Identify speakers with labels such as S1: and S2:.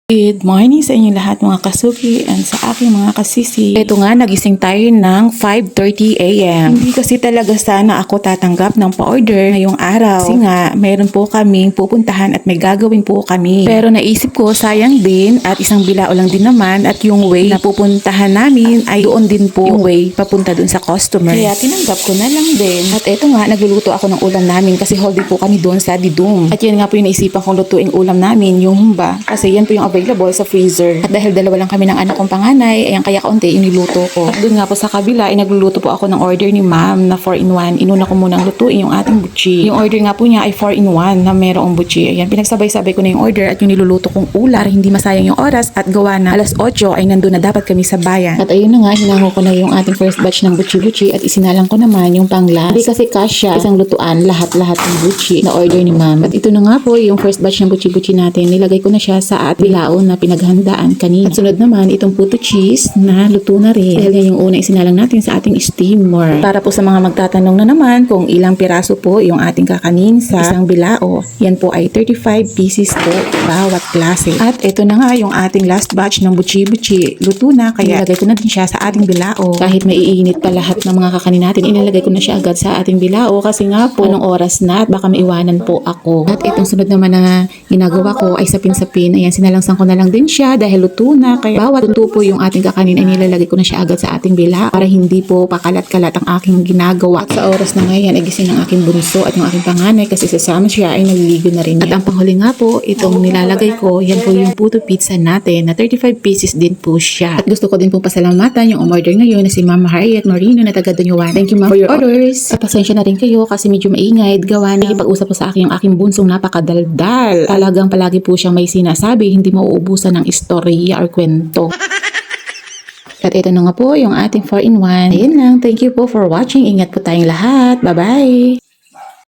S1: Good morning sa inyo lahat mga kasuki and sa aking mga kasisi. Ito nga, nagising tayo ng 5:30 a.m. Hindi kasi talaga sana ako tatanggap ng pa-order ngayong araw. Kasi nga, mayroon po kaming pupuntahan at may gagawin po kami. Pero naisip ko, sayang din at isang bilao lang din naman at yung way na pupuntahan namin ay doon din po yung way papunta doon sa customer. Kaya tinanggap ko na lang din. At ito nga, nagluluto ako ng ulam namin kasi holiday po kami doon sa Didum. At yan nga po yung naisipan kong lutuing ulam namin, yung humba. Kasi yan po yung available sa freezer. At dahil dalawa lang kami ng anak kong panganay, ayan kaya kaunti yung niluto ko. At doon nga po sa kabila, ay nagluluto po ako ng order ni ma'am na 4-in-1. Inuna ko munang lutuin yung ating butchi. Yung order nga po niya ay 4-in-1 na merong butchi. Ayan, pinagsabay-sabay ko na yung order at yung niluluto kong ulam para hindi masayang yung oras at gawa na alas 8 ay nandun na dapat kami sa bayan. At ayun na nga, hinango ko na yung ating first batch ng butchi-butchi at isinalang ko naman yung pang-last. Hindi kasi kasya, isang lutuan, lahat-lahat ng butchi na order ni ma'am. At ito na nga po yung first batch ng butchi-butchi natin. Nilagay ko na siya sa at bilao na pinaghandaan kanina. At sunod naman itong puto cheese na luto na rin. Dahil yan yung una isinalang natin sa ating steamer. Para po sa mga magtatanong na naman kung ilang piraso po yung ating kakanin sa isang bilao, yan po ay 35 pieces po bawat klase. At ito na nga yung ating last batch ng butchi-butchi. Luto na kaya ilagay ko na din siya sa ating bilao. Kahit may iinit pa lahat ng mga kakanin natin, inilagay ko na siya agad sa ating bilao kasi nga po anong oras na at baka maiwanan po ako. At itong sunod naman na ginagawa ko ay sapin-sapin. Ayan, sinalangsan ko na lang din siya dahil luto na. Kaya bawat luto po yung ating kakanin ay nilalagay ko na siya agad sa ating bilao para hindi po pakalat-kalat ang aking ginagawa. At sa oras na ngayon ay gising ang aking bunso at yung aking panganay kasi sasama siya ay naliligo na rin yan. At ang panghuli nga po, itong nilalagay ko, yan po yung puto pizza natin na 35 pieces din po siya. At gusto ko din pong pasalamatan yung umorder ngayon na si Ma'am Harriet Marino na taga Dunyuan. Thank you ma'am for your orders. At pasensya na rin kayo kasi medyo maingay. Gawa na ipag-usap po sa akin yung aking bunsong napakadaldal. Talagang palagi po siyang may sinasabi, hindi mauubusan ng istorya or kwento. At ito na nga po yung ating 4-in-1. Ayun lang. Thank you po for watching. Ingat po tayong lahat. Bye-bye!